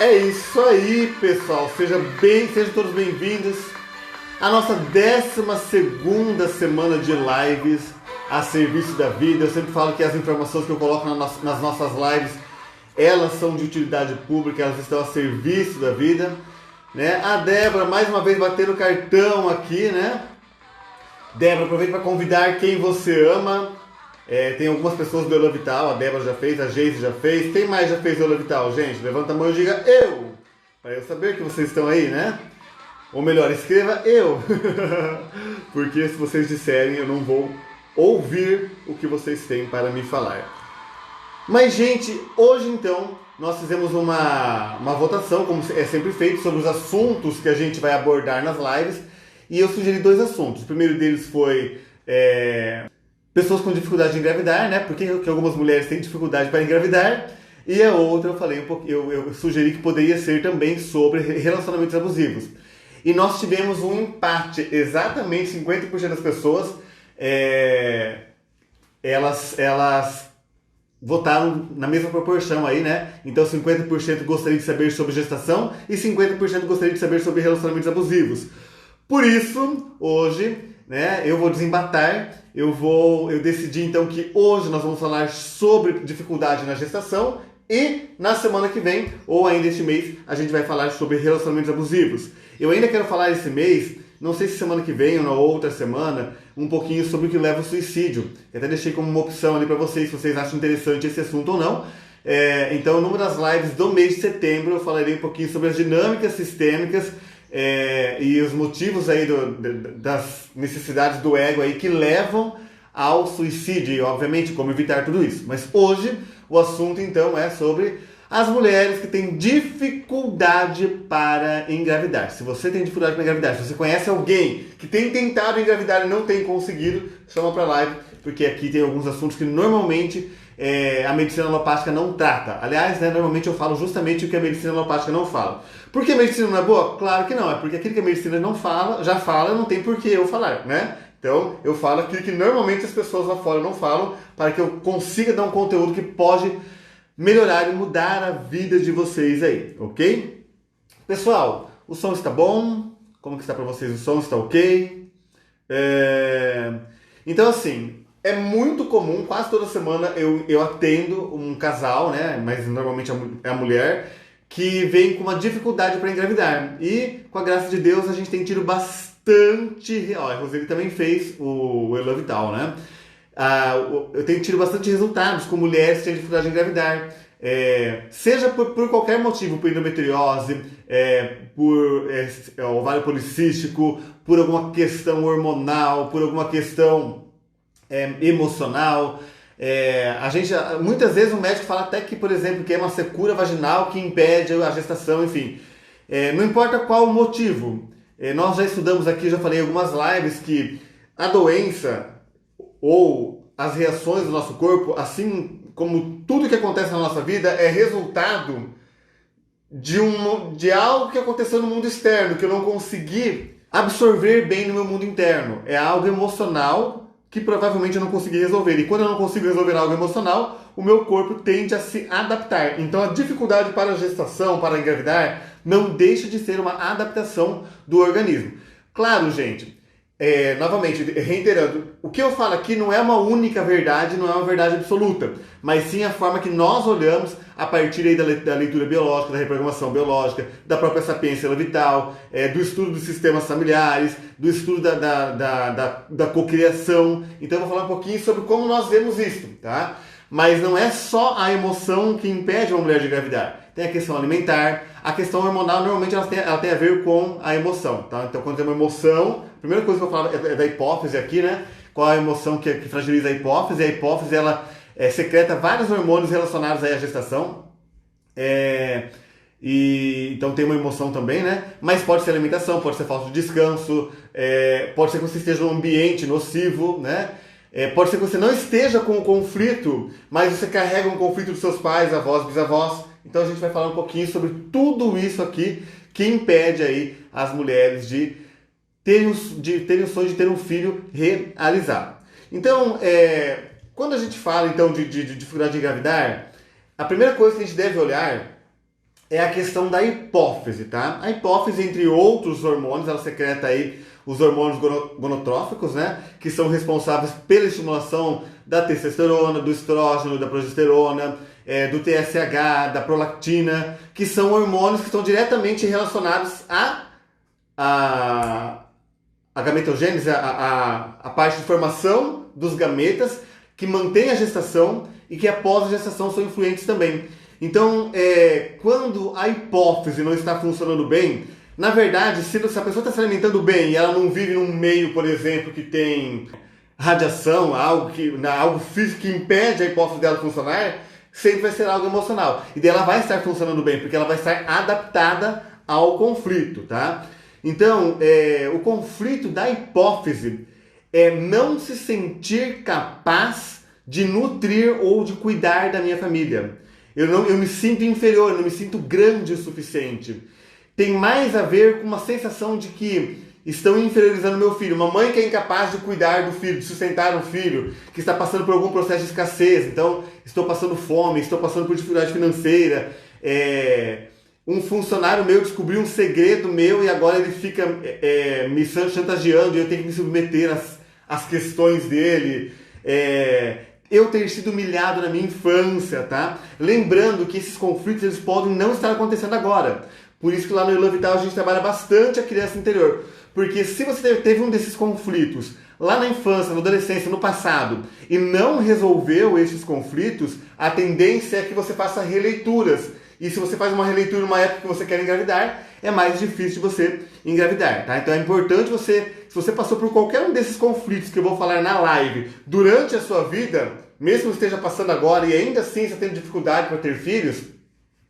É isso aí, pessoal. Sejam todos bem-vindos à nossa 12ª semana de lives a serviço da vida. Eu sempre falo que as informações que eu coloco nas nossas lives, elas são de utilidade pública, elas estão a serviço da vida, né? A Débora, mais uma vez, batendo cartão aqui, né? Débora, aproveita para convidar quem você ama. Tem algumas pessoas do Elo Vital, a Débora já fez, a Geise já fez. Quem mais já fez o Elo Vital, gente? Levanta a mão e diga eu, para eu saber que vocês estão aí, né? Ou melhor, escreva eu, porque se vocês disserem eu não vou ouvir o que vocês têm para me falar. Mas, gente, hoje então nós fizemos uma votação, como é sempre feito, sobre os assuntos que a gente vai abordar nas lives. E eu sugeri 2 assuntos. O primeiro deles foi pessoas com dificuldade de engravidar, né? Porque algumas mulheres têm dificuldade para engravidar. E a outra eu falei eu sugeri que poderia ser também sobre relacionamentos abusivos. E nós tivemos um empate, exatamente 50% das pessoas elas votaram na mesma proporção aí, né? Então 50% gostaria de saber sobre gestação e 50% gostaria de saber sobre relacionamentos abusivos. Por isso, hoje, né, eu vou desembatar, eu decidi então que hoje nós vamos falar sobre dificuldade na gestação e na semana que vem, ou ainda este mês, a gente vai falar sobre relacionamentos abusivos. Eu ainda quero falar esse mês, não sei se semana que vem ou na outra semana, um pouquinho sobre o que leva ao suicídio. Eu até deixei como uma opção ali para vocês, se vocês acham interessante esse assunto ou não. Então, numa das lives do mês de setembro, eu falarei um pouquinho sobre as dinâmicas sistêmicas e os motivos aí das necessidades do ego aí que levam ao suicídio e, obviamente, como evitar tudo isso. Mas hoje o assunto então é sobre as mulheres que têm dificuldade para engravidar. Se você tem dificuldade para engravidar, se você conhece alguém que tem tentado engravidar e não tem conseguido, chama para a live, porque aqui tem alguns assuntos que normalmente a medicina alopática não trata. Aliás, né, normalmente eu falo justamente o que a medicina alopática não fala. Por que a medicina não é boa? Claro que não, é porque aquilo que a medicina não fala, já fala, não tem por que eu falar, né? Então, eu falo aquilo que normalmente as pessoas lá fora não falam, para que eu consiga dar um conteúdo que pode melhorar e mudar a vida de vocês aí, ok? Pessoal, o som está bom? Como que está para vocês? O som está ok? Então, assim, é muito comum, quase toda semana eu atendo um casal, né? Mas normalmente é a mulher, que vem com uma dificuldade para engravidar. E, com a graça de Deus, a gente tem tido bastante... a Roseli também fez o Elo Vital, né? Eu tenho tido bastante resultados com mulheres que têm dificuldade de engravidar. Seja por qualquer motivo, por endometriose, por ovário policístico, por alguma questão hormonal, por alguma questão emocional. Muitas vezes o médico fala até que, por exemplo, que é uma secura vaginal que impede a gestação, enfim. Não importa qual o motivo. Nós já estudamos aqui, já falei em algumas lives, que a doença ou as reações do nosso corpo, assim como tudo que acontece na nossa vida, é resultado de algo que aconteceu no mundo externo, que eu não consegui absorver bem no meu mundo interno. É algo emocional que provavelmente eu não consegui resolver. E quando eu não consigo resolver algo emocional, o meu corpo tende a se adaptar. Então a dificuldade para a gestação, para engravidar, não deixa de ser uma adaptação do organismo. Claro, gente, novamente, reiterando, o que eu falo aqui não é uma única verdade, não é uma verdade absoluta, mas sim a forma que nós olhamos a partir aí da leitura biológica, da reprogramação biológica, da própria sapiência vital, do estudo dos sistemas familiares, do estudo da cocriação. Então eu vou falar um pouquinho sobre como nós vemos isso, tá? Mas não é só a emoção que impede uma mulher de engravidar. Tem a questão alimentar, a questão hormonal, normalmente ela tem a ver com a emoção, tá? Então quando tem uma emoção, a primeira coisa que eu falo é da hipófise aqui, né? Qual a emoção que fragiliza a hipófise? A hipófise, ela secreta vários hormônios relacionados aí à gestação. Então tem uma emoção também, né? Mas pode ser alimentação, pode ser falta de descanso, pode ser que você esteja num ambiente nocivo, né? Pode ser que você não esteja com um conflito, mas você carrega um conflito dos seus pais, avós, bisavós. Então a gente vai falar um pouquinho sobre tudo isso aqui que impede aí as mulheres de terem o sonho de ter um filho realizado. Então, quando a gente fala então de dificuldade de engravidar, a primeira coisa que a gente deve olhar é a questão da hipófise, tá? A hipófise, entre outros hormônios, ela secreta aí os hormônios gonotróficos, né? Que são responsáveis pela estimulação da testosterona, do estrógeno, da progesterona, do TSH, da prolactina, que são hormônios que estão diretamente relacionados a gametogênese, a parte de formação dos gametas, que mantém a gestação e que após a gestação são influentes também. Então, quando a hipófise não está funcionando bem, na verdade, se a pessoa está se alimentando bem e ela não vive num meio, por exemplo, que tem radiação, algo físico que impede a hipófise dela funcionar, sempre vai ser algo emocional. E daí ela vai estar funcionando bem, porque ela vai estar adaptada ao conflito, tá? Então, o conflito da hipófise é não se sentir capaz de nutrir ou de cuidar da minha família. Eu me sinto inferior, eu não me sinto grande o suficiente. Tem mais a ver com uma sensação de que estão inferiorizando meu filho. Uma mãe que é incapaz de cuidar do filho, de sustentar um filho, que está passando por algum processo de escassez. Então, estou passando fome, estou passando por dificuldade financeira. Um funcionário meu descobriu um segredo meu e agora ele fica me chantageando e eu tenho que me submeter às questões dele. Eu ter sido humilhado na minha infância, tá? Lembrando que esses conflitos eles podem não estar acontecendo agora. Por isso que lá no I Love Vital a gente trabalha bastante a criança interior. Porque se você teve um desses conflitos lá na infância, na adolescência, no passado, e não resolveu esses conflitos, a tendência é que você faça releituras. E se você faz uma releitura numa época que você quer engravidar, é mais difícil de você engravidar, tá? Então é importante se você passou por qualquer um desses conflitos que eu vou falar na live durante a sua vida, mesmo que esteja passando agora e ainda assim você tem dificuldade para ter filhos,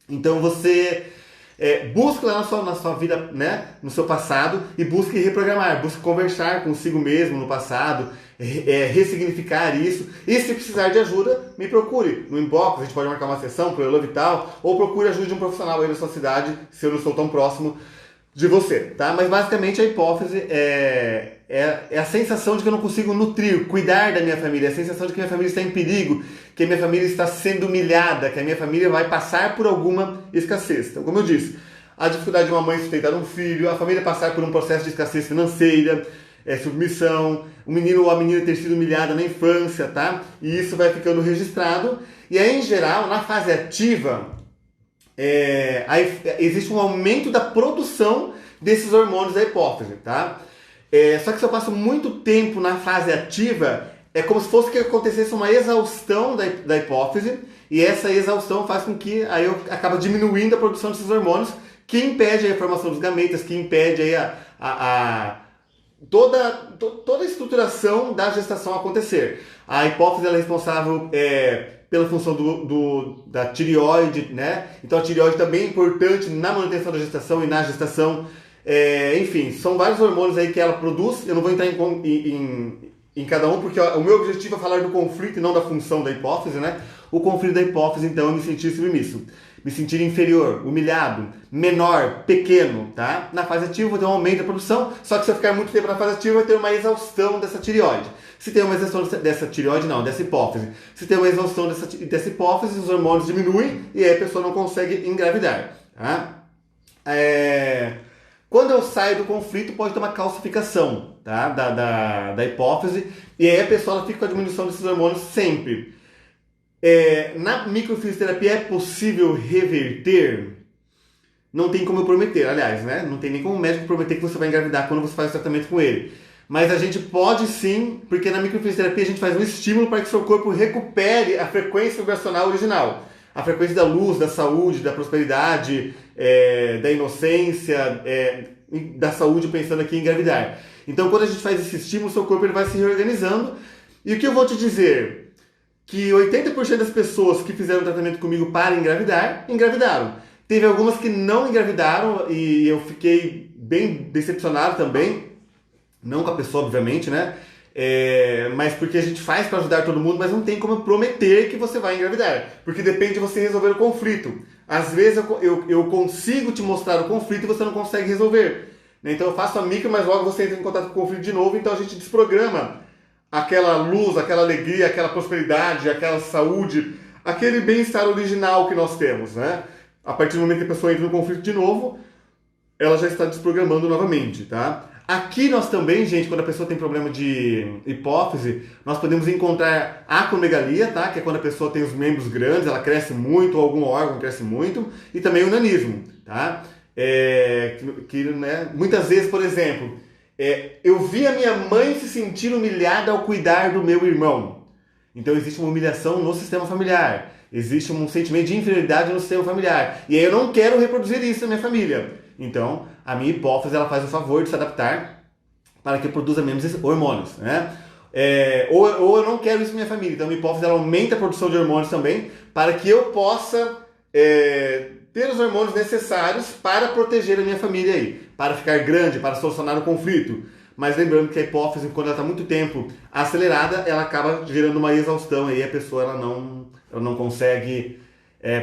então você busque lá na sua vida, né, no seu passado e busque reprogramar, busque conversar consigo mesmo no passado, ressignificar isso. E se precisar de ajuda, me procure no inbox, a gente pode marcar uma sessão para o I Love Vital, ou procure a ajuda de um profissional aí da sua cidade, se eu não estou tão próximo de você, tá? Mas basicamente a hipófise é a sensação de que eu não consigo nutrir, cuidar da minha família, a sensação de que minha família está em perigo, que a minha família está sendo humilhada, que a minha família vai passar por alguma escassez. Então, como eu disse, a dificuldade de uma mãe sustentar um filho, a família passar por um processo de escassez financeira, submissão, o menino ou a menina ter sido humilhada na infância, tá? E isso vai ficando registrado. E aí, em geral, na fase ativa, existe um aumento da produção desses hormônios da hipófise, tá? Só que se eu passo muito tempo na fase ativa, é como se fosse que acontecesse uma exaustão da hipófise, e essa exaustão faz com que aí eu acaba diminuindo a produção desses hormônios, que impede a formação dos gametas, que impede aí toda a estruturação da gestação acontecer. A hipófise ela é responsável pela função da tireoide, né? Então a tireoide também é importante na manutenção da gestação e na gestação. Enfim, são vários hormônios aí que ela produz. Eu não vou entrar em cada um, porque o meu objetivo é falar do conflito e não da função da hipófise, né? O conflito da hipófise, então, é me sentir submisso, me sentir inferior, humilhado, menor, pequeno, tá? Na fase ativa eu vou ter um aumento da produção, só que se eu ficar muito tempo na fase ativa vai ter uma exaustão dessa tireoide. Se tem uma exaustão dessa tireoide, não, dessa hipófise. Se tem uma exaustão dessa hipófise, os hormônios diminuem e aí a pessoa não consegue engravidar, tá? Quando eu saio do conflito, pode ter uma calcificação, tá? da hipófise, e aí a pessoa ela fica com a diminuição desses hormônios sempre. Na microfisioterapia é possível reverter? Não tem como eu prometer, aliás, né? Não tem nem como o médico prometer que você vai engravidar quando você faz o tratamento com ele. Mas a gente pode sim, porque na microfisioterapia a gente faz um estímulo para que o seu corpo recupere a frequência vibracional original. A frequência da luz, da saúde, da prosperidade, da inocência, da saúde, pensando aqui em engravidar. Então, quando a gente faz esse estímulo, o seu corpo ele vai se reorganizando. E o que eu vou te dizer? Que 80% das pessoas que fizeram tratamento comigo para engravidar, engravidaram. Teve algumas que não engravidaram e eu fiquei bem decepcionado também. Não com a pessoa, obviamente, né? Mas porque a gente faz para ajudar todo mundo, mas não tem como prometer que você vai engravidar. Porque depende de você resolver o conflito. Às vezes eu consigo te mostrar o conflito e você não consegue resolver. Então eu faço a micro, mas logo você entra em contato com o conflito de novo, então a gente desprograma aquela luz, aquela alegria, aquela prosperidade, aquela saúde, aquele bem-estar original que nós temos, né? a partir do momento que a pessoa entra no conflito de novo, ela já está desprogramando novamente, tá? Aqui nós também, gente, quando a pessoa tem problema de hipófise, nós podemos encontrar acromegalia, tá? Que é quando a pessoa tem os membros grandes, ela cresce muito, ou algum órgão cresce muito, e também o nanismo, tá? Né, muitas vezes, por exemplo, eu vi a minha mãe se sentir humilhada ao cuidar do meu irmão. Então existe uma humilhação no sistema familiar, existe um sentimento de inferioridade no sistema familiar, e aí eu não quero reproduzir isso na minha família. Então, a minha hipófise ela faz o favor de se adaptar para que eu produza menos hormônios, né? Ou eu não quero isso na minha família. Então, a minha hipófise ela aumenta a produção de hormônios também para que eu possa ter os hormônios necessários para proteger a minha família aí, para ficar grande, para solucionar o conflito. Mas lembrando que a hipófise, quando ela está muito tempo acelerada, ela acaba gerando uma exaustão e a pessoa ela não consegue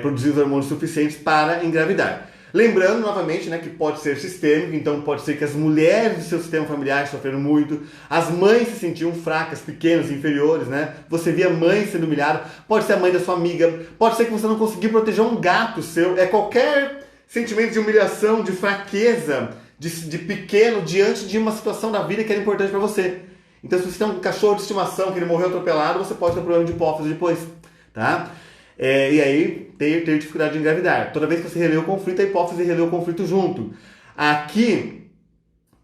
produzir os hormônios suficientes para engravidar. Lembrando, novamente, né, que pode ser sistêmico, então pode ser que as mulheres do seu sistema familiar sofreram muito, as mães se sentiam fracas, pequenas, inferiores, né? Você via mãe sendo humilhada, pode ser a mãe da sua amiga, pode ser que você não conseguiu proteger um gato seu, qualquer sentimento de humilhação, de fraqueza, de pequeno, diante de uma situação da vida que era importante para você. Então, se você tem um cachorro de estimação que ele morreu atropelado, você pode ter problema de hipófise depois, tá? E aí, ter dificuldade de engravidar. Toda vez que você relê o conflito, a hipófise relê o conflito junto. Aqui,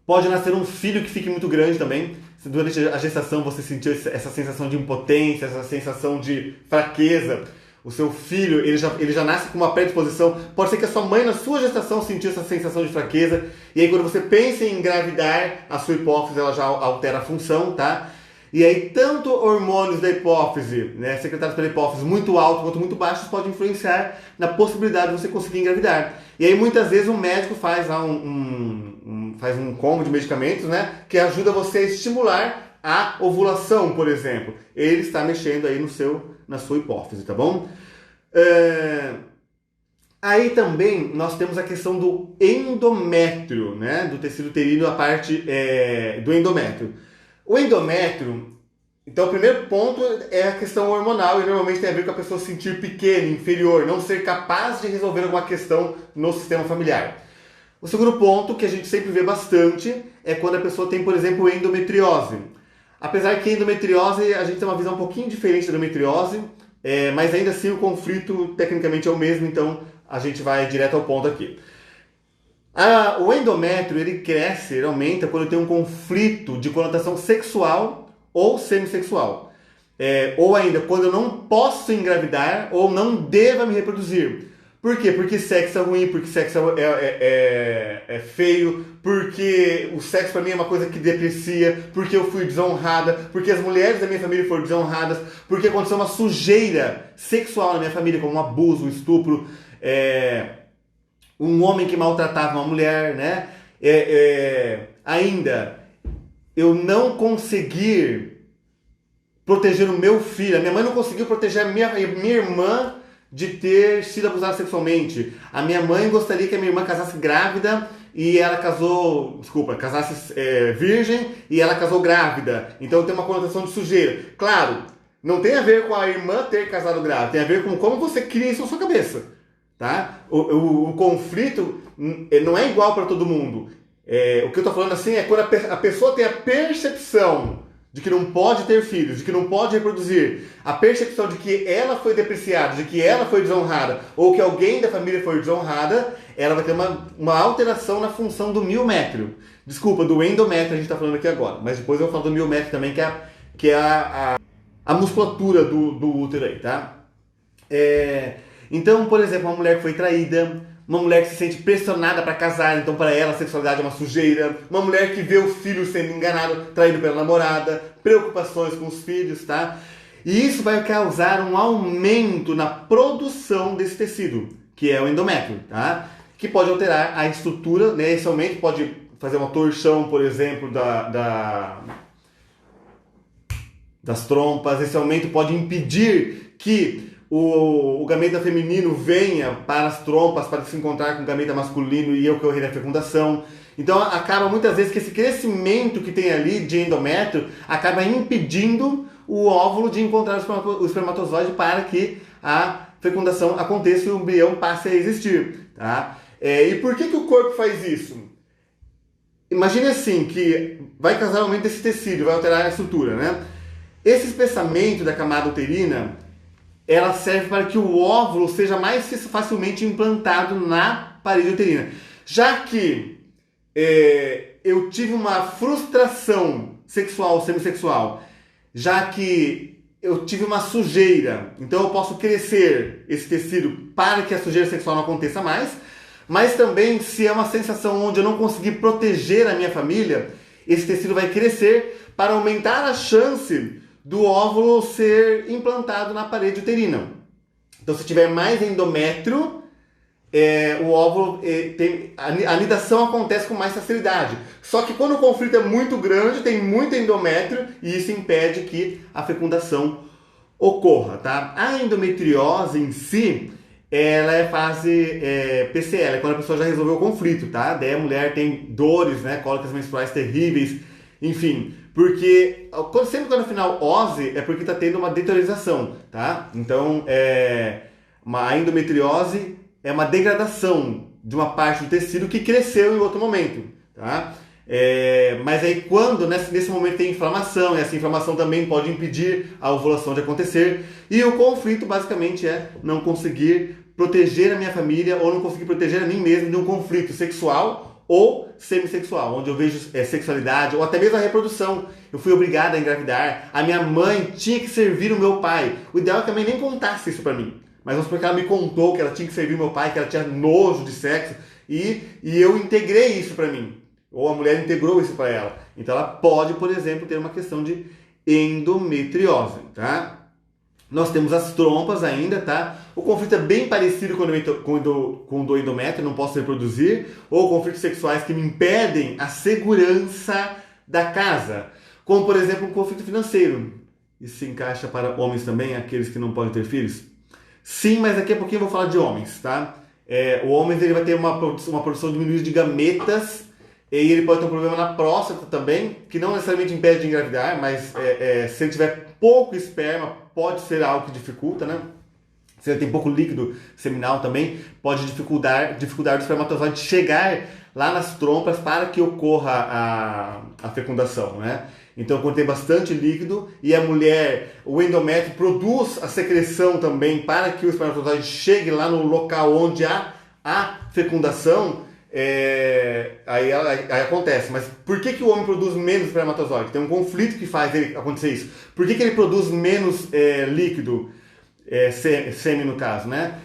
pode nascer um filho que fique muito grande também. Se durante a gestação você sentiu essa sensação de impotência, essa sensação de fraqueza, o seu filho ele já nasce com uma predisposição. Pode ser que a sua mãe, na sua gestação, sentiu essa sensação de fraqueza. E aí, quando você pensa em engravidar, a sua hipófise ela já altera a função, tá? E aí, tanto hormônios da hipófise, né, secretados pela hipófise, muito altos quanto muito baixos, podem influenciar na possibilidade de você conseguir engravidar. E aí, muitas vezes, um médico faz faz um combo de medicamentos, né, que ajuda você a estimular a ovulação, por exemplo. Ele está mexendo aí na sua hipófise, tá bom? Aí também nós temos a questão do endométrio, né, do tecido uterino, a parte do endométrio. O endométrio, então o primeiro ponto é a questão hormonal e normalmente tem a ver com a pessoa se sentir pequena, inferior, não ser capaz de resolver alguma questão no sistema familiar. O segundo ponto, que a gente sempre vê bastante, é quando a pessoa tem, por exemplo, endometriose. Apesar que a endometriose, a gente tem uma visão um pouquinho diferente da endometriose, mas ainda assim o conflito tecnicamente é o mesmo, então a gente vai direto ao ponto aqui. O endométrio ele cresce, ele aumenta quando tem um conflito de conotação sexual ou semissexual. Ou ainda quando eu não posso engravidar ou não devo me reproduzir. Por quê? Porque sexo é ruim, porque sexo é feio, porque o sexo para mim é uma coisa que deprecia, porque eu fui desonrada, porque as mulheres da minha família foram desonradas, porque aconteceu uma sujeira sexual na minha família, como um abuso, um estupro, um homem que maltratava uma mulher, né? Ainda, eu não conseguir proteger o meu filho, a minha mãe não conseguiu proteger a minha irmã de ter sido abusada sexualmente. A minha mãe gostaria que a minha irmã casasse grávida e ela casasse virgem e ela casou grávida. Então tem uma conotação de sujeira. Claro, não tem a ver com a irmã ter casado grávida, tem a ver com como você cria isso na sua cabeça. Tá? O conflito não é igual para todo mundo. O que eu estou falando assim é quando a pessoa tem a percepção de que não pode ter filhos, de que não pode reproduzir, a percepção de que ela foi depreciada, de que ela foi desonrada, ou que alguém da família foi desonrada, ela vai ter uma alteração na função do miométrio. Desculpa, do endométrio a gente está falando aqui agora, mas depois eu vou falar do miométrio também, que é a musculatura do útero aí, tá? Então, por exemplo, uma mulher que foi traída, uma mulher que se sente pressionada para casar, então para ela a sexualidade é uma sujeira, uma mulher que vê o filho sendo enganado, traído pela namorada, preocupações com os filhos, tá? E isso vai causar um aumento na produção desse tecido, que é o endométrio, tá? Que pode alterar a estrutura, né? Esse aumento pode fazer uma torção, por exemplo, das trompas, esse aumento pode impedir que o gameta feminino venha para as trompas para se encontrar com o gameta masculino e ocorrer a fecundação. Então acaba muitas vezes que esse crescimento que tem ali de endométrio acaba impedindo o óvulo de encontrar o espermatozoide para que a fecundação aconteça e o embrião passe a existir, tá? E por que o corpo faz isso? Imagine assim, que vai causar aumento desse tecido, vai alterar a estrutura, né? Esse espessamento da camada uterina, ela serve para que o óvulo seja mais facilmente implantado na parede uterina. Já que eu tive uma frustração sexual ou semissexual, já que eu tive uma sujeira, então eu posso crescer esse tecido para que a sujeira sexual não aconteça mais, mas também se é uma sensação onde eu não consegui proteger a minha família, esse tecido vai crescer para aumentar a chance do óvulo ser implantado na parede uterina. Então se tiver mais endométrio, o óvulo a nidação acontece com mais facilidade. Só que quando o conflito é muito grande, tem muito endométrio e isso impede que a fecundação ocorra, tá? A endometriose em si, ela é fase PCL, é quando a pessoa já resolveu o conflito, tá? Daí a mulher tem dores, né? Cólicas menstruais terríveis, enfim. Porque sempre quando no final ose é porque está tendo uma deteriorização, tá? Então, a endometriose é uma degradação de uma parte do tecido que cresceu em outro momento, tá? Mas aí quando nesse momento tem inflamação, e essa inflamação também pode impedir a ovulação de acontecer, e o conflito basicamente é não conseguir proteger a minha família ou não conseguir proteger a mim mesmo de um conflito sexual ou semissexual, onde eu vejo sexualidade ou até mesmo a reprodução. Eu fui obrigada a engravidar, a minha mãe tinha que servir o meu pai. O ideal é que a mãe nem contasse isso pra mim, mas vamos supor que ela me contou que ela tinha que servir o meu pai, que ela tinha nojo de sexo, e eu integrei isso pra mim. Ou a mulher integrou isso para ela. Então ela pode, por exemplo, ter uma questão de endometriose, tá? Nós temos as trompas ainda, tá? O conflito é bem parecido com o do endométrio, não posso reproduzir, ou conflitos sexuais que me impedem a segurança da casa, como por exemplo um conflito financeiro. Isso se encaixa para homens também, aqueles que não podem ter filhos? Sim, mas daqui a pouquinho eu vou falar de homens, tá? O homem ele vai ter uma produção diminuída de gametas, e ele pode ter um problema na próstata também, que não necessariamente impede de engravidar, mas se ele tiver pouco esperma, pode ser algo que dificulta, né? Se ele tem pouco líquido seminal também, pode dificultar o espermatozoide chegar lá nas trompas para que ocorra a fecundação, né? Então, quando tem bastante líquido e a mulher, o endométrio produz a secreção também para que o espermatozoide chegue lá no local onde há a fecundação, aí acontece. Mas por que o homem produz menos espermatozoide? Tem um conflito que faz ele acontecer isso. Por que ele produz menos líquido, sêmen no caso, né?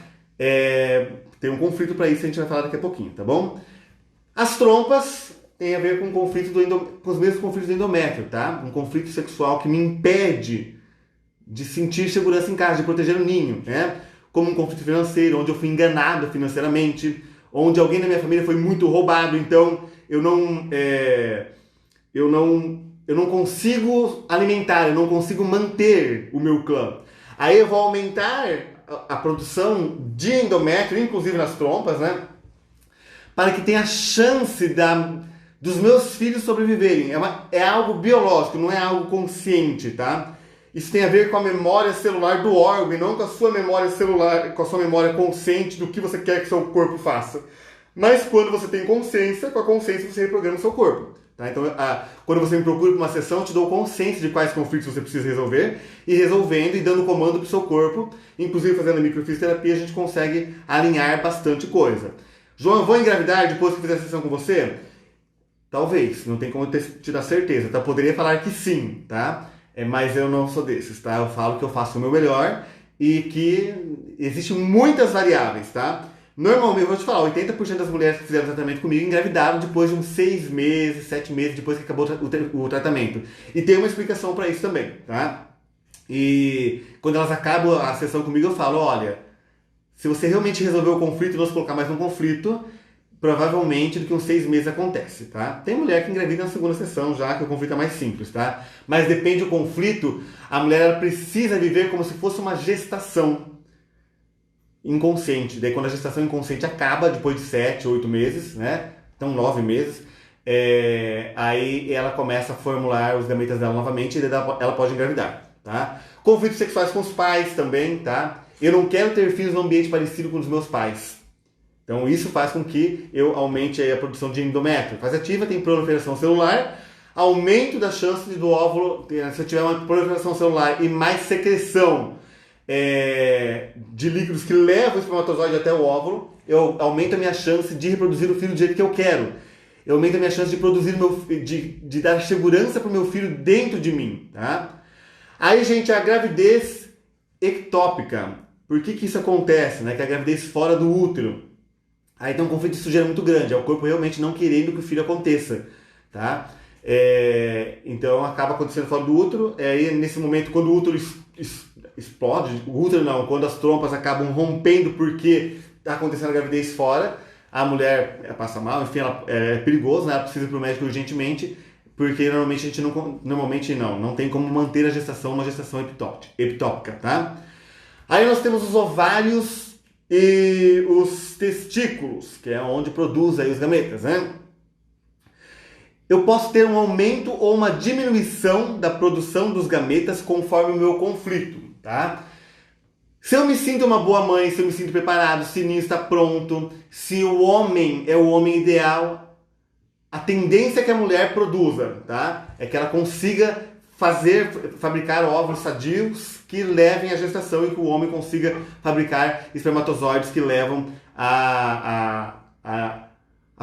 Tem um conflito para isso, a gente vai falar daqui a pouquinho, tá bom? As trompas tem a ver com com os mesmos conflitos do endométrio, tá? Um conflito sexual que me impede de sentir segurança em casa, de proteger o ninho, né? Como um conflito financeiro, onde eu fui enganado financeiramente, onde alguém da minha família foi muito roubado, então eu não consigo alimentar, eu não consigo manter o meu clã. Aí eu vou aumentar a produção de endométrio, inclusive nas trompas, né? Para que tenha chance dos meus filhos sobreviverem. É algo biológico, não é algo consciente, tá? Isso tem a ver com a memória celular do órgão e não com a sua memória celular, com a sua memória consciente do que você quer que seu corpo faça. Mas quando você tem consciência, com a consciência você reprograma o seu corpo. Tá? Então, quando você me procura para uma sessão, eu te dou consciência de quais conflitos você precisa resolver, e resolvendo e dando comando para o seu corpo, inclusive fazendo a microfisioterapia, a gente consegue alinhar bastante coisa. João, eu vou engravidar depois que fizer a sessão com você? Talvez, não tem como te dar certeza, tá? Poderia falar que sim, tá? Mas eu não sou desses, tá? Eu falo que eu faço o meu melhor e que existem muitas variáveis, tá? Normalmente, eu vou te falar, 80% das mulheres que fizeram tratamento comigo engravidaram depois de uns 6 meses, 7 meses, depois que acabou o tratamento. E tem uma explicação para isso também, tá? E quando elas acabam a sessão comigo, eu falo, olha, se você realmente resolveu o conflito e não se colocar mais no conflito, provavelmente do que uns 6 meses acontece, tá? Tem mulher que engravida na segunda sessão já, que o conflito é mais simples, tá? Mas depende do conflito, a mulher ela precisa viver como se fosse uma gestação inconsciente. Daí quando a gestação inconsciente acaba, depois de 7, 8 meses, né? Então 9 meses, aí ela começa a formular os gametas dela novamente e ela pode engravidar, tá? Conflitos sexuais com os pais também, tá? Eu não quero ter filhos num ambiente parecido com os meus pais. Então isso faz com que eu aumente aí a produção de endométrio. Fase ativa tem proliferação celular, aumento da chance do óvulo, se eu tiver uma proliferação celular e mais secreção de líquidos que levam o espermatozoide até o óvulo, eu aumento a minha chance de reproduzir o filho do jeito que eu quero. Eu aumento a minha chance de produzir de dar segurança para o meu filho dentro de mim, tá? Aí, gente, a gravidez ectópica. Por que isso acontece, né? Que é a gravidez fora do útero. Aí tem um conflito de sujeira muito grande. É o corpo realmente não querendo que o filho aconteça, tá? Então acaba acontecendo fora do útero. Aí nesse momento, quando o útero explode, o útero não, quando as trompas acabam rompendo porque está acontecendo a gravidez fora, a mulher passa mal, enfim, é perigoso, né? Ela precisa ir para o médico urgentemente, porque normalmente a gente não tem como manter a gestação, uma gestação ectópica, tá? Aí nós temos os ovários e os testículos, que é onde produz aí os gametas, né? Eu posso ter um aumento ou uma diminuição da produção dos gametas conforme o meu conflito, tá? Se eu me sinto uma boa mãe, se eu me sinto preparado, se o ninho está pronto, se o homem é o homem ideal, a tendência é que a mulher produza, tá? É que ela consiga fabricar óvulos sadios que levem à gestação e que o homem consiga fabricar espermatozoides que levam à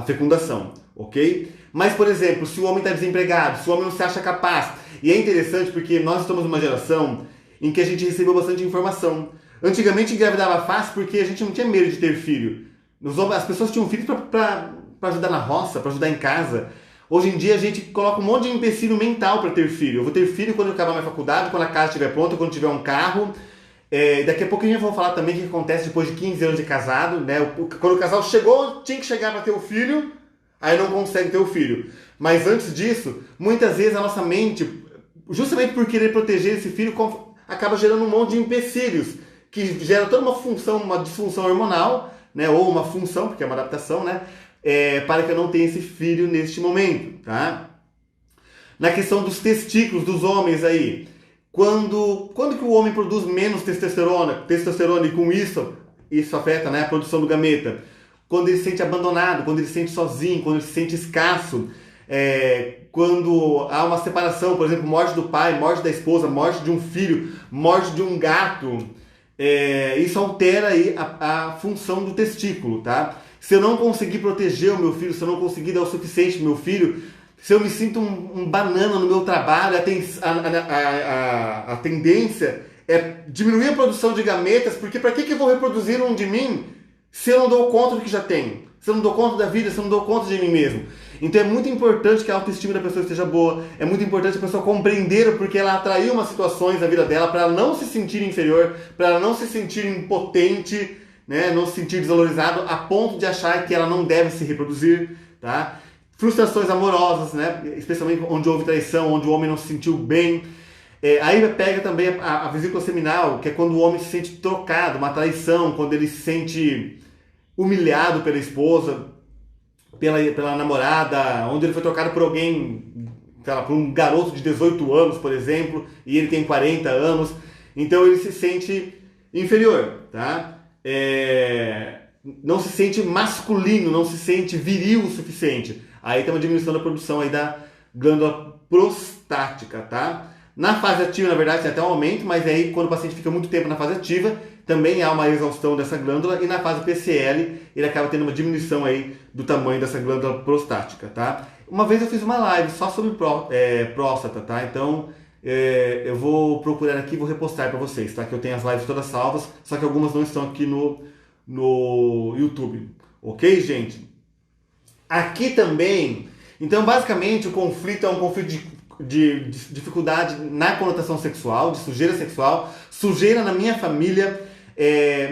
fecundação, ok? Mas, por exemplo, se o homem está desempregado, se o homem não se acha capaz, e é interessante porque nós estamos numa geração em que a gente recebeu bastante informação. Antigamente engravidava fácil porque a gente não tinha medo de ter filho. As pessoas tinham filhos para ajudar na roça, para ajudar em casa. Hoje em dia a gente coloca um monte de empecilho mental para ter filho. Eu vou ter filho quando eu acabar minha faculdade, quando a casa estiver pronta, quando tiver um carro. Daqui a pouquinho eu vou falar também o que acontece depois de 15 anos de casado, né? Quando o casal chegou, tinha que chegar para ter o filho, aí não consegue ter o filho. Mas antes disso, muitas vezes a nossa mente, justamente por querer proteger esse filho, acaba gerando um monte de empecilhos, que gera toda uma disfunção hormonal, né? Ou uma função, porque é uma adaptação, né? Para que eu não tenha esse filho neste momento, tá? Na questão dos testículos dos homens aí, quando que o homem produz menos testosterona e com isso afeta, né, a produção do gameta? Quando ele se sente abandonado, quando ele se sente sozinho, quando ele se sente escasso, quando há uma separação, por exemplo, morte do pai, morte da esposa, morte de um filho, morte de um gato, isso altera aí a função do testículo, tá? Se eu não conseguir proteger o meu filho, se eu não conseguir dar o suficiente pro meu filho, se eu me sinto um banana no meu trabalho, a tendência é diminuir a produção de gametas, porque para que eu vou reproduzir um de mim se eu não dou conta do que já tenho? Se eu não dou conta da vida, se eu não dou conta de mim mesmo? Então é muito importante que a autoestima da pessoa esteja boa, é muito importante a pessoa compreender o porquê ela atraiu umas situações na vida dela, para ela não se sentir inferior, para ela não se sentir impotente, né, não se sentir desvalorizado a ponto de achar que ela não deve se reproduzir, tá? Frustrações amorosas, né, especialmente onde houve traição, onde o homem não se sentiu bem. Aí pega também a vesícula seminal, que é quando o homem se sente trocado, uma traição, quando ele se sente humilhado pela esposa, pela namorada, onde ele foi trocado por alguém, sei lá, por um garoto de 18 anos, por exemplo, e ele tem 40 anos, então ele se sente inferior, tá? Não se sente masculino, não se sente viril o suficiente. Aí tem uma diminuição da produção aí da glândula prostática, tá? Na fase ativa, na verdade, tem até um aumento, mas aí quando o paciente fica muito tempo na fase ativa, também há uma exaustão dessa glândula, e na fase PCL ele acaba tendo uma diminuição aí do tamanho dessa glândula prostática, tá? Uma vez eu fiz uma live só sobre próstata, tá? Então eu vou procurar aqui e vou repostar para vocês, tá? Que eu tenho as lives todas salvas, só que algumas não estão aqui no YouTube, ok, gente? Aqui também, então basicamente o conflito é um conflito de dificuldade na conotação sexual, de sujeira sexual, sujeira na minha família,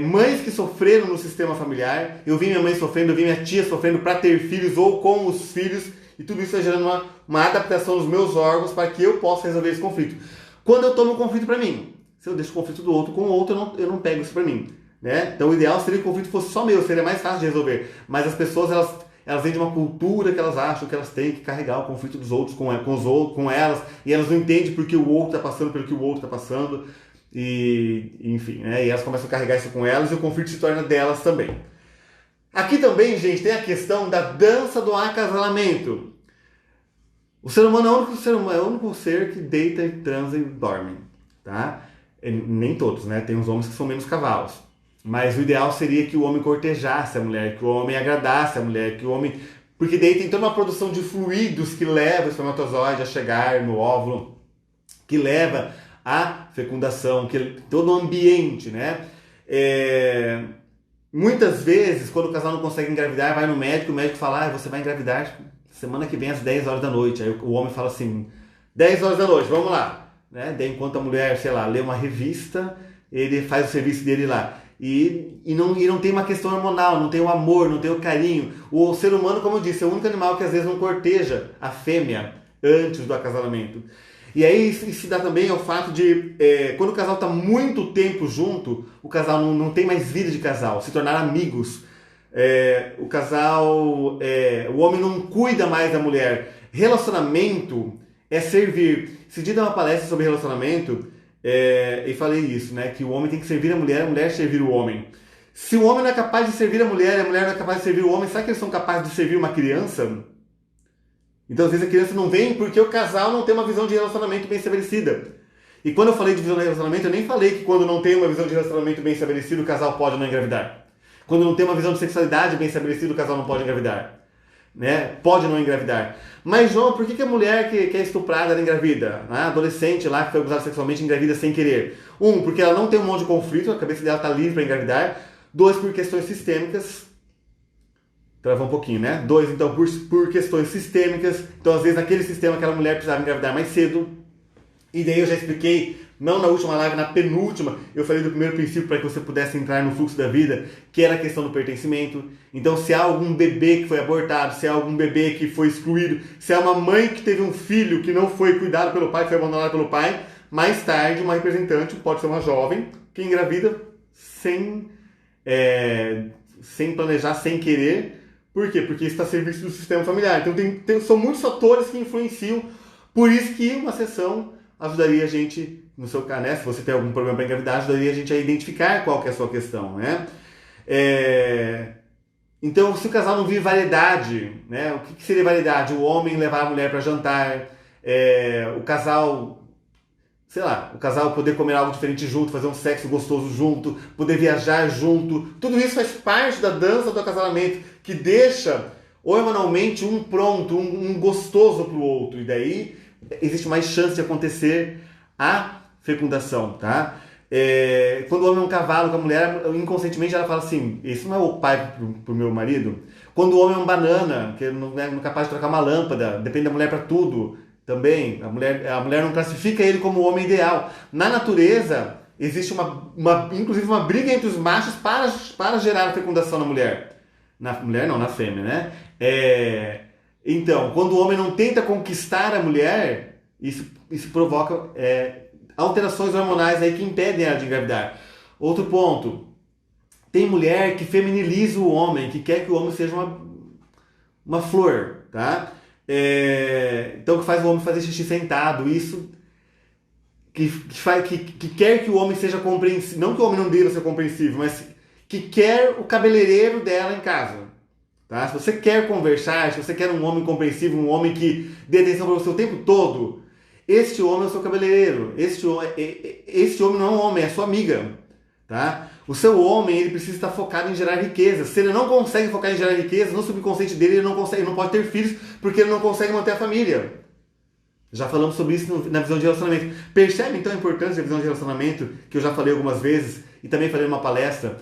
mães que sofreram no sistema familiar. Eu vi minha mãe sofrendo, eu vi minha tia sofrendo para ter filhos ou com os filhos, e tudo isso está gerando uma adaptação nos meus órgãos para que eu possa resolver esse conflito. Quando eu tomo um conflito para mim, se eu deixo o conflito do outro com o outro, eu não pego isso para mim, né? Então o ideal seria que o conflito fosse só meu, seria mais fácil de resolver. Mas as pessoas, elas vêm de uma cultura que elas acham que elas têm que carregar o conflito dos outros com elas, e elas não entendem porque o outro está passando pelo que o outro está passando. e enfim, né? E elas começam a carregar isso com elas e o conflito se torna delas também. Aqui também, gente, tem a questão da dança do acasalamento. O ser humano é o único ser humano, é o único ser que deita e transa e dorme, tá? Nem todos, né? Tem uns homens que são menos cavalos. Mas o ideal seria que o homem cortejasse a mulher, que o homem agradasse a mulher, que o homem... Porque daí tem toda uma produção de fluidos que leva o espermatozoide a chegar no óvulo, que leva à fecundação, que todo o ambiente, né? Muitas vezes, quando o casal não consegue engravidar, vai no médico, o médico fala, você vai engravidar semana que vem às 10 horas da noite. Aí o homem fala assim, 10 horas da noite, vamos lá. Né? Daí, enquanto a mulher, sei lá, lê uma revista, ele faz o serviço dele lá. E não tem uma questão hormonal, não tem o amor, não tem o carinho. O ser humano, como eu disse, é o único animal que às vezes não corteja a fêmea antes do acasalamento. E aí isso se dá também ao fato de, quando o casal está muito tempo junto, o casal não tem mais vida de casal, se tornar amigos. O casal, o homem não cuida mais da mulher. Relacionamento é servir. Esse dia dei uma palestra sobre relacionamento e falei isso, né? Que o homem tem que servir a mulher servir o homem. Se o homem não é capaz de servir a mulher não é capaz de servir o homem, será que eles são capazes de servir uma criança? Então, às vezes, a criança não vem porque o casal não tem uma visão de relacionamento bem estabelecida. E quando eu falei de visão de relacionamento, eu nem falei que quando não tem uma visão de relacionamento bem estabelecida, o casal pode não engravidar. Quando não tem uma visão de sexualidade bem estabelecida, o casal não pode engravidar. Né? Pode não engravidar. Mas, João, por que a mulher que é estuprada engravida? A adolescente lá que foi abusada sexualmente engravida sem querer? Porque ela não tem um monte de conflito, a cabeça dela está livre para engravidar. 2, por questões sistêmicas. Travou um pouquinho, né? 2, então, por questões sistêmicas. Então, às vezes, naquele sistema, aquela mulher precisava engravidar mais cedo. E daí eu já expliquei, não na última live, na penúltima, eu falei do primeiro princípio para que você pudesse entrar no fluxo da vida, que era a questão do pertencimento. Então, se há algum bebê que foi abortado, se há algum bebê que foi excluído, se há uma mãe que teve um filho que não foi cuidado pelo pai, que foi abandonado pelo pai, mais tarde, uma representante, pode ser uma jovem, que engravida sem planejar, sem querer. Por quê? Porque isso está a serviço do sistema familiar. Então, são muitos fatores que influenciam. Por isso que uma sessão ajudaria a gente, no seu caso, né, se você tem algum problema para engravidar, ajudaria a gente a identificar qual que é a sua questão. Né? Então, se o casal não vive variedade, né, o que seria variedade? O homem levar a mulher para jantar, o casal... Sei lá, o casal poder comer algo diferente junto, fazer um sexo gostoso junto, poder viajar junto. Tudo isso faz parte da dança do acasalamento, que deixa hormonalmente um pronto, um gostoso para o outro. E daí existe mais chance de acontecer a fecundação, tá? Quando o homem é um cavalo com a mulher, inconscientemente ela fala assim, esse não é o pai pro meu marido. Quando o homem é um banana, que não é capaz de trocar uma lâmpada, depende da mulher para tudo. Também, a mulher não classifica ele como o homem ideal. Na natureza, existe inclusive uma briga entre os machos para gerar a fecundação na mulher. Na mulher não, na fêmea, né? Então, quando o homem não tenta conquistar a mulher, isso provoca alterações hormonais aí que impedem ela de engravidar. Outro ponto, tem mulher que feminiliza o homem, que quer que o homem seja uma flor, tá? Então que faz o homem fazer xixi sentado, isso que quer que o homem seja compreensivo, não que o homem não deva ser compreensivo, mas que quer o cabeleireiro dela em casa, tá? Se você quer conversar, se você quer um homem compreensivo, um homem que dê atenção para você o tempo todo, este homem é o seu cabeleireiro, este homem não é um homem, é sua amiga, tá? O seu homem, ele precisa estar focado em gerar riqueza. Se ele não consegue focar em gerar riqueza, no subconsciente dele ele não pode ter filhos, porque ele não consegue manter a família. Já falamos sobre isso na visão de relacionamento. Percebe então a importância da visão de relacionamento, que eu já falei algumas vezes, e também falei numa palestra,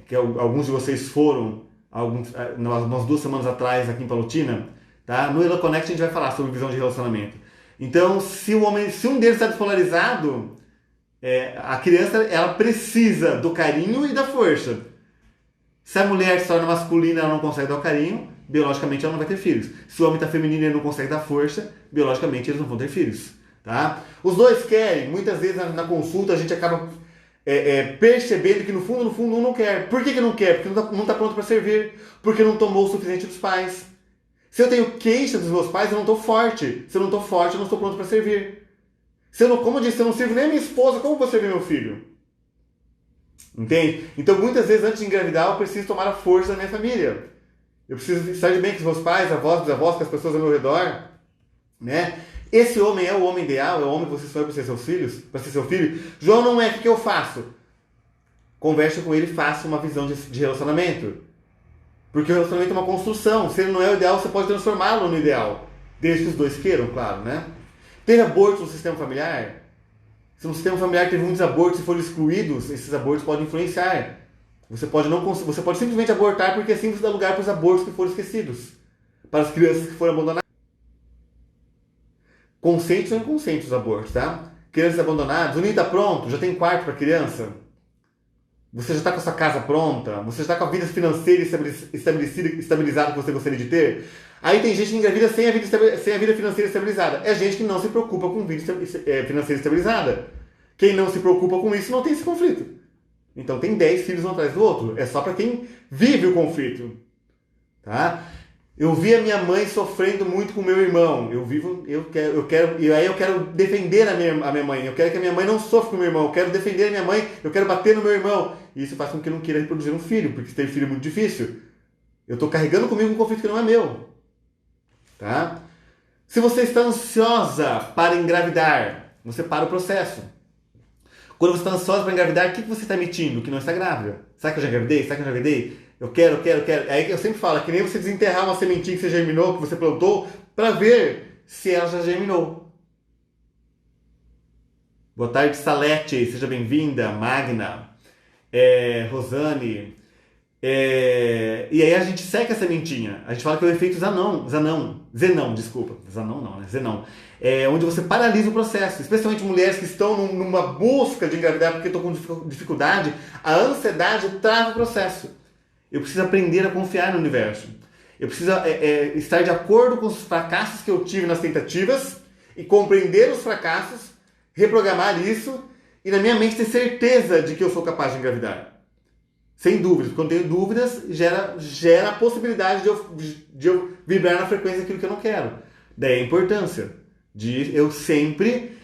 que alguns de vocês foram, umas 2 semanas atrás aqui em Palotina, tá? No Elo Connect a gente vai falar sobre visão de relacionamento. Então, se um deles está despolarizado, a criança ela precisa do carinho e da força. Se a mulher se torna masculina e ela não consegue dar o carinho, biologicamente ela não vai ter filhos. Se o homem está feminino e ele não consegue dar força, biologicamente eles não vão ter filhos. Tá? Os dois querem, muitas vezes na consulta a gente acaba percebendo que no fundo um não quer. Por que não quer? Porque não está pronto para servir, porque não tomou o suficiente dos pais. Se eu tenho queixa dos meus pais, eu não estou forte. Se eu não estou forte, eu não estou pronto para servir. Se eu não, como eu disse, eu não sirvo nem a minha esposa, como vou servir meu filho? Entende? Então, muitas vezes, antes de engravidar, eu preciso tomar a força da minha família. Eu preciso estar de bem com os meus pais, avós, bisavós, com as pessoas ao meu redor, né? Esse homem é o homem ideal, é o homem que você sonha para ser seus filhos, para ser seu filho. João não é, o que eu faço? Converse com ele e faça uma visão de relacionamento. Porque o relacionamento é uma construção. Se ele não é o ideal, você pode transformá-lo no ideal. Desde que os dois queiram, claro, né? Ter aborto no sistema familiar? Se no sistema familiar teve muitos abortos e foram excluídos, esses abortos podem influenciar. Você pode simplesmente abortar porque é simples dar lugar para os abortos que foram esquecidos. Para as crianças que foram abandonadas. Conscientes ou inconscientes os abortos, tá? Crianças abandonadas, o ninho está pronto, já tem quarto para criança. Você já está com a sua casa pronta, você já está com a vida financeira estabilizada que você gostaria de ter. Aí tem gente que engravida sem a vida financeira estabilizada. É gente que não se preocupa com vida financeira estabilizada. Quem não se preocupa com isso não tem esse conflito. Então tem 10 filhos um atrás do outro. É só para quem vive o conflito. Tá? Eu vi a minha mãe sofrendo muito com o meu irmão. E aí eu quero defender a minha mãe. Eu quero que a minha mãe não sofra com o meu irmão. Eu quero defender a minha mãe. Eu quero bater no meu irmão. E isso faz com que eu não queira reproduzir um filho, porque ter filho é muito difícil. Eu estou carregando comigo um conflito que não é meu. Tá? Se você está ansiosa para engravidar, você para o processo. Quando você está ansiosa para engravidar, o que você está emitindo? Que não está grávida. Será que eu já engravidei? Será que eu já engravidei? Eu quero. É aí que eu sempre falo, é que nem você desenterrar uma sementinha que você germinou, que você plantou, para ver se ela já germinou. Boa tarde, Salete, seja bem-vinda, Magna, Rosane. E aí a gente seca a sementinha. A gente fala que é o efeito Zenão, desculpa. Zenão não, né? Zenão. Onde você paralisa o processo. Especialmente mulheres que estão numa busca de engravidar porque estão com dificuldade, a ansiedade trava o processo. Eu preciso aprender a confiar no universo. Eu preciso estar de acordo com os fracassos que eu tive nas tentativas e compreender os fracassos, reprogramar isso e na minha mente ter certeza de que eu sou capaz de engravidar. Sem dúvidas. Quando eu tenho dúvidas, gera a possibilidade de eu vibrar na frequência daquilo que eu não quero. Daí a importância de eu sempre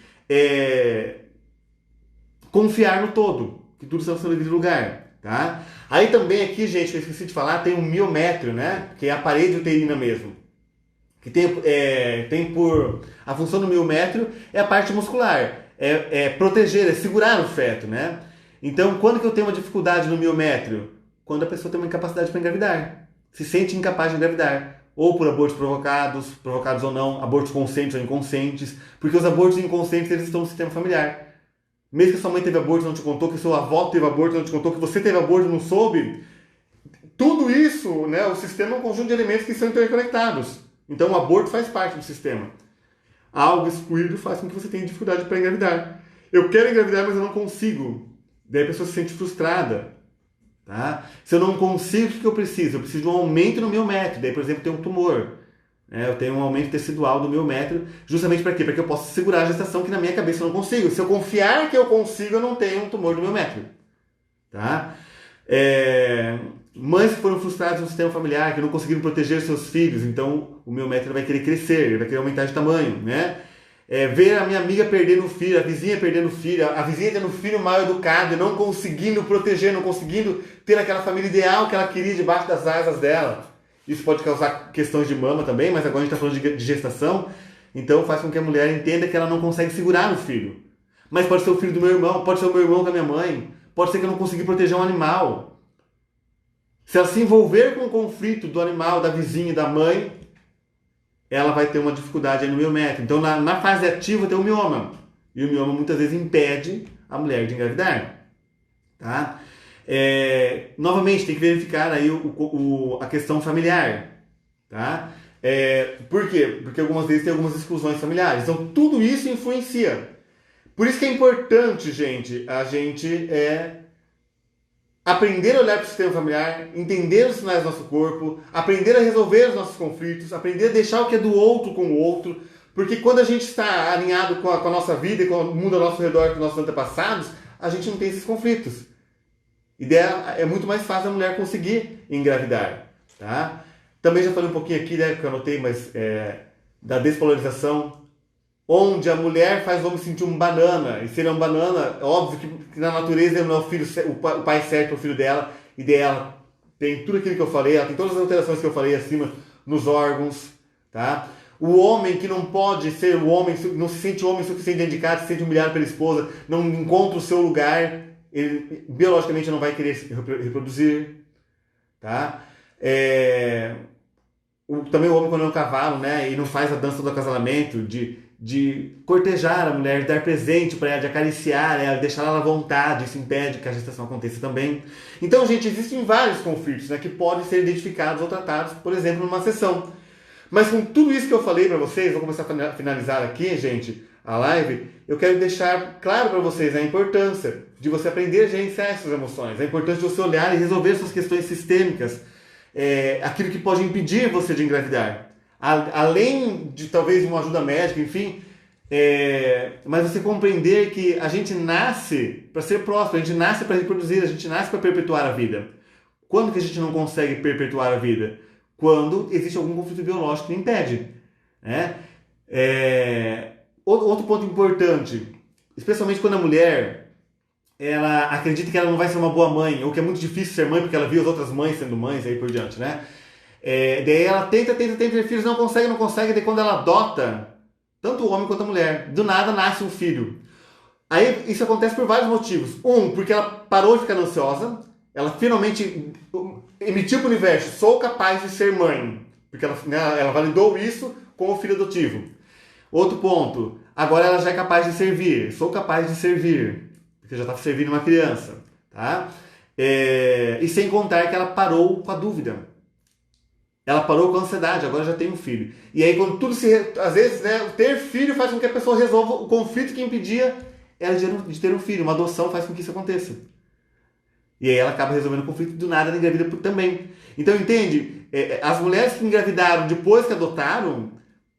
confiar no todo, que tudo está no seu devido lugar. Tá? Aí também aqui, gente, que eu esqueci de falar, tem um miométrio, né? Que é a parede uterina mesmo. Que tem por... A função do miométrio é a parte muscular. Proteger, é segurar o feto, né? Então, quando que eu tenho uma dificuldade no miométrio? Quando a pessoa tem uma incapacidade para engravidar. Se sente incapaz de engravidar. Ou por abortos provocados ou não, abortos conscientes ou inconscientes. Porque os abortos inconscientes, eles estão no sistema familiar. Mesmo que sua mãe teve aborto e não te contou, que sua avó teve aborto e não te contou, que você teve aborto e não soube, tudo isso, né, o sistema é um conjunto de elementos que são interconectados. Então o aborto faz parte do sistema. Algo excluído faz com que você tenha dificuldade para engravidar. Eu quero engravidar, mas eu não consigo. Daí a pessoa se sente frustrada. Tá? Se eu não consigo, o que eu preciso? Eu preciso de um aumento no miométrio. Daí, por exemplo, tem um tumor. Eu tenho um aumento tecidual do miométrio, justamente para quê? Para que eu possa segurar a gestação que na minha cabeça eu não consigo. Se eu confiar que eu consigo, eu não tenho um tumor do miométrio. Tá? Mães que foram frustradas no sistema familiar, que não conseguiram proteger seus filhos, então o miométrio vai querer crescer, ele vai querer aumentar de tamanho. Né? Ver a minha amiga perdendo o filho, a vizinha perdendo o filho, a vizinha tendo um filho mal educado, não conseguindo proteger, não conseguindo ter aquela família ideal que ela queria debaixo das asas dela. Isso pode causar questões de mama também, mas agora a gente está falando de gestação. Então faz com que a mulher entenda que ela não consegue segurar o filho. Mas pode ser o filho do meu irmão, pode ser o meu irmão com a minha mãe, pode ser que eu não consegui proteger um animal. Se ela se envolver com o conflito do animal, da vizinha e da mãe, ela vai ter uma dificuldade aí no miométrio. Então na fase ativa tem o mioma. E o mioma muitas vezes impede a mulher de engravidar. Tá? Novamente, tem que verificar aí a questão familiar. Tá? Por quê? Porque algumas vezes tem algumas exclusões familiares. Então, tudo isso influencia. Por isso que é importante, gente, a gente aprender a olhar para o sistema familiar, entender os sinais do nosso corpo, aprender a resolver os nossos conflitos, aprender a deixar o que é do outro com o outro. Porque quando a gente está alinhado com a nossa vida e com o mundo ao nosso redor, com os nossos antepassados, a gente não tem esses conflitos. É muito mais fácil a mulher conseguir engravidar. Tá? Também já falei um pouquinho aqui, né, que eu anotei, mas da despolarização onde a mulher faz o homem sentir um banana, e se ele é um banana, é óbvio que na natureza ele não é o filho, o pai certo é o filho dela, e dela tem tudo aquilo que eu falei, ela tem todas as alterações que eu falei acima nos órgãos, tá? O homem que não pode ser o homem, não se sente homem suficiente dentro de casa, se sente humilhado pela esposa, não encontra o seu lugar, ele biologicamente não vai querer se reproduzir, tá? Também o homem quando é um cavalo, né, e não faz a dança do acasalamento, de cortejar a mulher, de dar presente para ela, de acariciar ela, deixar ela à vontade, isso impede que a gestação aconteça também. Então, gente, existem vários conflitos, né, que podem ser identificados ou tratados, por exemplo, numa sessão. Mas com tudo isso que eu falei para vocês, vou começar a finalizar aqui, gente, a live, eu quero deixar claro para vocês a importância de você aprender a gerenciar essas emoções, a importância de você olhar e resolver suas questões sistêmicas, aquilo que pode impedir você de engravidar. Além de talvez uma ajuda médica, enfim, mas você compreender que a gente nasce para ser próspero, a gente nasce para reproduzir, a gente nasce para perpetuar a vida. Quando que a gente não consegue perpetuar a vida? Quando existe algum conflito biológico que impede, né? Outro ponto importante, especialmente quando a mulher ela acredita que ela não vai ser uma boa mãe, ou que é muito difícil ser mãe porque ela viu as outras mães sendo mães e aí por diante, né? Daí ela tenta ter filhos, não consegue, daí quando ela adota, tanto o homem quanto a mulher, do nada nasce um filho. Aí isso acontece por vários motivos. Porque ela parou de ficar ansiosa, ela finalmente emitiu para o universo, sou capaz de ser mãe, porque ela validou isso com o filho adotivo. Outro ponto, agora ela já é capaz de servir, sou capaz de servir, porque já está servindo uma criança, tá? E sem contar que ela parou com a dúvida. Ela parou com a ansiedade, agora já tem um filho. E aí quando tudo às vezes, né, ter filho faz com que a pessoa resolva o conflito que impedia ela de ter um filho. Uma adoção faz com que isso aconteça. E aí ela acaba resolvendo o conflito e do nada ela engravida também. Então, entende? As mulheres que engravidaram depois que adotaram,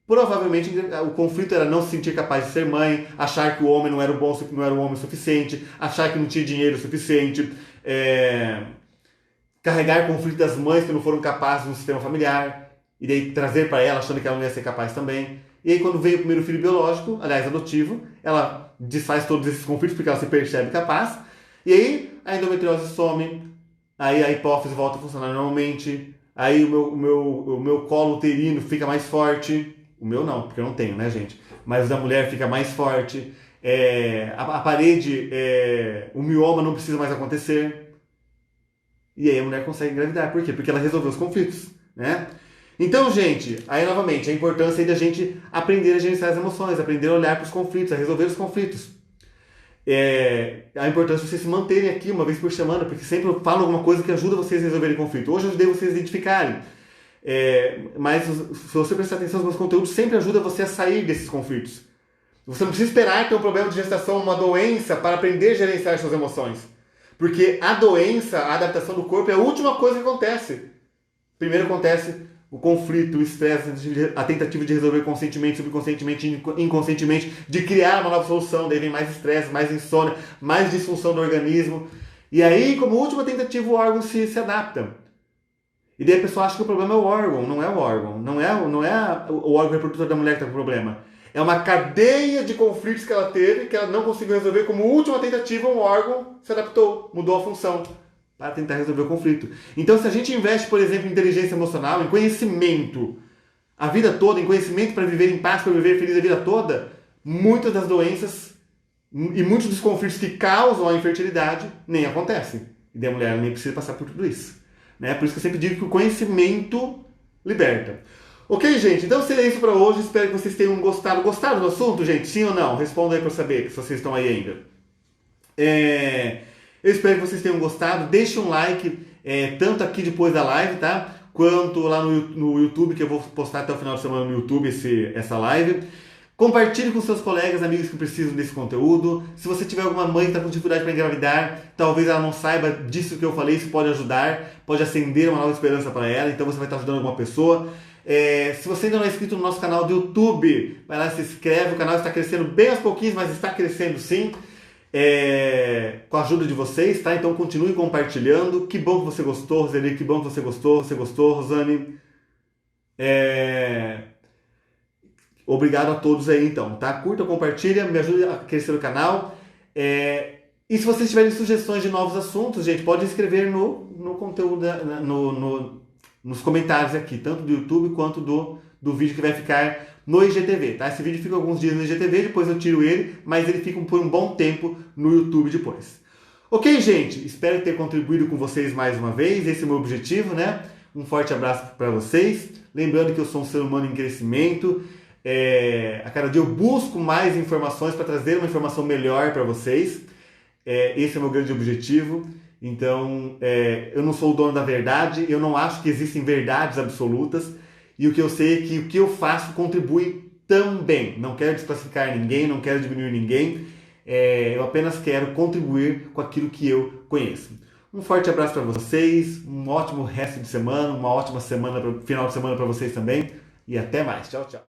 provavelmente o conflito era não se sentir capaz de ser mãe, achar que o homem não era o homem suficiente, achar que não tinha dinheiro suficiente, carregar conflito das mães que não foram capazes no sistema familiar, e daí trazer para ela achando que ela não ia ser capaz também. E aí quando veio o primeiro filho biológico, aliás adotivo, ela desfaz todos esses conflitos porque ela se percebe capaz, e aí a endometriose some, aí a hipófise volta a funcionar normalmente, aí o meu colo uterino fica mais forte, o meu não, porque eu não tenho, né, gente? Mas o da mulher fica mais forte, a parede, o mioma não precisa mais acontecer, e aí a mulher consegue engravidar. Por quê? Porque ela resolveu os conflitos, né? Então, gente, aí novamente, a importância aí da gente aprender a gerenciar as emoções, aprender a olhar para os conflitos, a resolver os conflitos. A importância de vocês se manterem aqui uma vez por semana, porque sempre eu falo alguma coisa que ajuda vocês a resolverem conflito. Hoje eu ajudei vocês a identificarem. Mas se você prestar atenção nos meus conteúdos, sempre ajuda você a sair desses conflitos. Você não precisa esperar ter um problema de gestação, uma doença, para aprender a gerenciar suas emoções. Porque a doença, a adaptação do corpo é a última coisa que acontece. Primeiro acontece o conflito, o estresse, a tentativa de resolver conscientemente, subconscientemente, inconscientemente, de criar uma nova solução. Daí vem mais estresse, mais insônia, mais disfunção do organismo. E aí, como última tentativa, o órgão se adapta. E daí a pessoa acha que o problema é o órgão. Não é o órgão. Não é o órgão reprodutor da mulher que está com o problema. É uma cadeia de conflitos que ela teve, que ela não conseguiu resolver. Como última tentativa, um órgão se adaptou, mudou a função para tentar resolver o conflito. Então, se a gente investe, por exemplo, em inteligência emocional, em conhecimento, a vida toda, em conhecimento para viver em paz, para viver feliz a vida toda, muitas das doenças e muitos dos conflitos que causam a infertilidade nem acontecem. E daí a mulher nem precisa passar por tudo isso. Né? Por isso que eu sempre digo que o conhecimento liberta. Ok, gente? Então seria isso para hoje. Espero que vocês tenham gostado. Gostaram do assunto, gente? Sim ou não? Responda aí para eu saber se vocês estão aí ainda. Eu espero que vocês tenham gostado. Deixe um like, tanto aqui depois da live, tá? Quanto lá no YouTube, que eu vou postar até o final de semana no YouTube essa live. Compartilhe com seus colegas, amigos que precisam desse conteúdo. Se você tiver alguma mãe que está com dificuldade para engravidar, talvez ela não saiba disso que eu falei, isso pode ajudar, pode acender uma nova esperança para ela, então você vai estar ajudando alguma pessoa. Se você ainda não é inscrito no nosso canal do YouTube, vai lá, se inscreve, o canal está crescendo bem aos pouquinhos, mas está crescendo sim, com a ajuda de vocês, tá? Então continue compartilhando. Que bom que você gostou, Roseli, que bom que você gostou, Rosane. Obrigado a todos aí, então, tá? Curta, compartilha, me ajude a crescer o canal. E se vocês tiverem sugestões de novos assuntos, gente, pode escrever no conteúdo, nos comentários aqui, tanto do YouTube quanto do vídeo que vai ficar no IGTV, tá? Esse vídeo fica alguns dias no IGTV, depois eu tiro ele, mas ele fica por um bom tempo no YouTube depois. Ok, gente? Espero ter contribuído com vocês mais uma vez, esse é o meu objetivo, né? Um forte abraço para vocês. Lembrando que eu sou um ser humano em crescimento. A cada dia eu busco mais informações para trazer uma informação melhor para vocês. Esse é o meu grande objetivo. Então, eu não sou o dono da verdade, eu não acho que existem verdades absolutas. E o que eu sei é que o que eu faço contribui também. Não quero desclassificar ninguém, não quero diminuir ninguém. Eu apenas quero contribuir com aquilo que eu conheço. Um forte abraço para vocês, um ótimo resto de semana, uma ótima semana, final de semana para vocês também. E até mais. Tchau, tchau.